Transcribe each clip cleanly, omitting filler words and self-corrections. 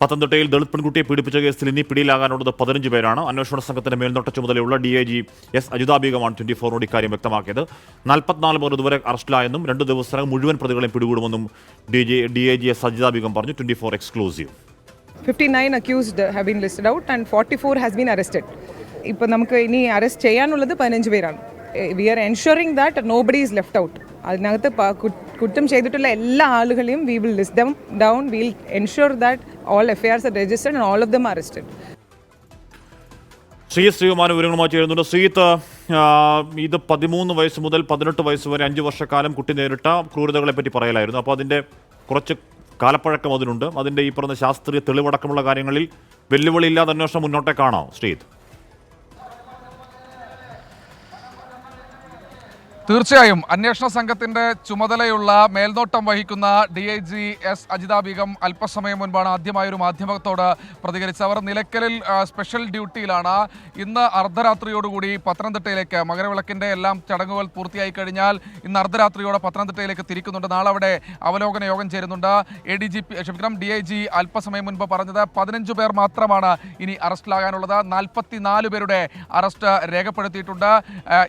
പത്തനംതിട്ടയിൽ ദളിത് പെൺകുട്ടിയെ പീഡിപ്പിച്ച കേസിൽ ഇനി പിടിയിലാകാനുള്ളത് 15 പേരാണ്. അന്വേഷണ സംഘത്തിന്റെ മേൽനോട്ട ചുമതലയുള്ള DIG എസ് അജിതാ ബീഗമാണ് 24 ഇക്കാര്യം വ്യക്തമാക്കിയത്. 44 പേർ ഇതുവരെ അറസ്റ്റിലായെന്നും 2 ദിവസത്തിനകം മുഴുവൻ പ്രതികളെയും പിടികൂടുമെന്നും DIG എസ് അജിതാ ബീഗം പറഞ്ഞു. 24 exclusive. 59 accused have been listed out and 44 has been arrested. ഇപ്പോൾ നമുക്ക് ഇനി അറസ്റ്റ് ചെയ്യാനുള്ളത് 15 പേരാണ്. We are ensuring that nobody is left out. അതിനകത്ത് കുറ്റം ചെയ്തിട്ടുള്ള എല്ലാ ആളുകളെയും we will list them down. Will ensure that all FIRs are registered and all of them are arrested. ശ്രീമാന വിവരങ്ങളുമായി ചേരുന്നുണ്ട്. ശ്രീത്ത്, ഇത് 13 വയസ്സ് മുതൽ 18 വയസ്സ് വരെ 5 വർഷക്കാലം കുട്ടി നേരിട്ട ക്രൂരതകളെ പറ്റി പറയലായിരുന്നു. അപ്പോൾ അതിൻ്റെ കുറച്ച് കാലപ്പഴക്കം അതിനുണ്ട്. അതിൻ്റെ ഈ പറഞ്ഞ ശാസ്ത്രീയ തെളിവടക്കമുള്ള കാര്യങ്ങളിൽ വെല്ലുവിളിയില്ലാതെ അന്വേഷണം മുന്നോട്ടേക്കാണോ ശ്രീത്? തീർച്ചയായും അന്വേഷണ സംഘത്തിന്റെ ചുമതലയുള്ള മേൽനോട്ടം വഹിക്കുന്ന DIG എസ് അജിതാ ബീഗം അല്പസമയം മുൻപാണ് ആദ്യമായൊരു മാധ്യമത്തോട് പ്രതികരിച്ചത്. അവർ നിലയ്ക്കലിൽ സ്പെഷ്യൽ ഡ്യൂട്ടിയിലാണ്. ഇന്ന് അർദ്ധരാത്രിയോടുകൂടി പത്തനംതിട്ടയിലേക്ക് മകരവിളക്കിന്റെ എല്ലാം ചടങ്ങുകൾ പൂർത്തിയായി കഴിഞ്ഞാൽ ഇന്ന് അർദ്ധരാത്രിയോടെ പത്തനംതിട്ടയിലേക്ക് തിരിക്കുന്നുണ്ട്. നാളെ അവിടെ അവലോകന യോഗം ചേരുന്നുണ്ട്. DIG അല്പസമയം മുൻപ് പറഞ്ഞത് 15 പേർ മാത്രമാണ് ഇനി അറസ്റ്റിലാകാനുള്ളത്. 44 പേരുടെ അറസ്റ്റ് രേഖപ്പെടുത്തിയിട്ടുണ്ട്.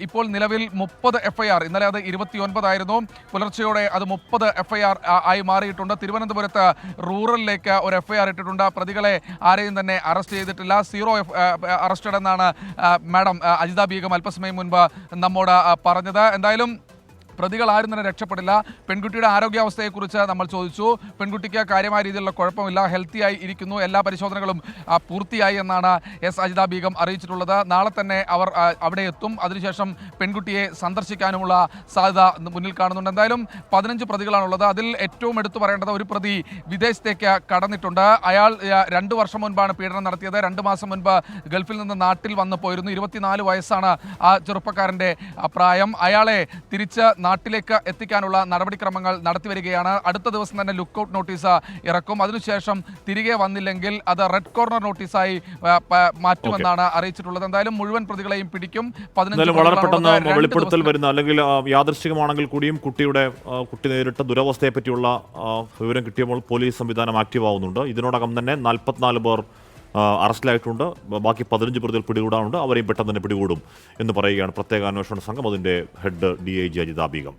ഇപ്പോൾ നിലവിൽ 30 FIR, ഇന്നലെ അത് 29 ആയിരുന്നു. പുലർച്ചെയോടെ അത് 30 FIR ആയി മാറിയിട്ടുണ്ട്. തിരുവനന്തപുരത്ത് റൂറലിലേക്ക് ഒരു FIR ഇട്ടിട്ടുണ്ട്. പ്രതികളെ ആരെയും തന്നെ അറസ്റ്റ് ചെയ്തിട്ടില്ല. 0 അറസ്റ്റഡ് എന്നാണ് മാഡം അജിതാ ബീഗം അല്പസമയം മുൻപ് നമ്മോട് പറഞ്ഞത്. എന്തായാലും പ്രതികൾ ആരും തന്നെ രക്ഷപ്പെടില്ല. പെൺകുട്ടിയുടെ ആരോഗ്യാവസ്ഥയെക്കുറിച്ച് നമ്മൾ ചോദിച്ചു. പെൺകുട്ടിക്ക് കാര്യമായ രീതിയിലുള്ള കുഴപ്പമില്ല, ഹെൽത്തിയായി ഇരിക്കുന്നു, എല്ലാ പരിശോധനകളും പൂർത്തിയായി എന്നാണ് എസ് അജിതാ ബീഗം അറിയിച്ചിട്ടുള്ളത്. നാളെ തന്നെ അവർ അവിടെ എത്തും. അതിനുശേഷം പെൺകുട്ടിയെ സന്ദർശിക്കാനുമുള്ള സാധ്യത മുന്നിൽ കാണുന്നുണ്ട്. എന്തായാലും 15 പ്രതികളാണുള്ളത്. അതിൽ ഏറ്റവും എടുത്തു പറയേണ്ടത് ഒരു പ്രതി വിദേശത്തേക്ക് കടന്നിട്ടുണ്ട്. അയാൾ 2 വർഷം മുൻപാണ് പീഡനം നടത്തിയത്. 2 മാസം മുൻപ് ഗൾഫിൽ നിന്ന് നാട്ടിൽ വന്നു പോയിരുന്നു. 24 വയസ്സാണ് ആ ചെറുപ്പക്കാരൻ്റെ പ്രായം. അയാളെ തിരിച്ച് നാട്ടിലേക്ക് എത്തിക്കാനുള്ള നടപടിക്രമങ്ങൾ നടത്തിവരികയാണ്. അടുത്ത ദിവസം തന്നെ ലുക്കൌട്ട് നോട്ടീസ് ഇറക്കും. അതിനുശേഷം തിരികെ വന്നില്ലെങ്കിൽ അത് റെഡ് കോർണർ നോട്ടീസായി മാറ്റുമെന്നാണ് അറിയിച്ചിട്ടുള്ളത്. എന്തായാലും മുഴുവൻ പ്രതികളെയും പിടിക്കും. വളരെ പെട്ടെന്ന് വെളിപ്പെടുത്തൽ വരുന്ന അല്ലെങ്കിൽ യാദൃശ്ചികമാണെങ്കിൽ കൂടിയും കുട്ടി നേരിട്ട ദുരവസ്ഥയെ പറ്റിയുള്ള വിവരം കിട്ടിയപ്പോൾ പോലീസ് സംവിധാനം ആക്റ്റീവ് ആവുന്നുണ്ട്. ഇതിനോടകം തന്നെ 44 പേർ അറസ്റ്റിലായിട്ടുണ്ട്. ബാക്കി 15 പ്രതികൾ പിടികൂടാനുണ്ട്. അവരെയും പെട്ടെന്ന് തന്നെ പിടികൂടും എന്ന് പറയുകയാണ് പ്രത്യേക അന്വേഷണ സംഘം. അതിൻ്റെ ഹെഡ് DIG അജിതാ ബീഗം.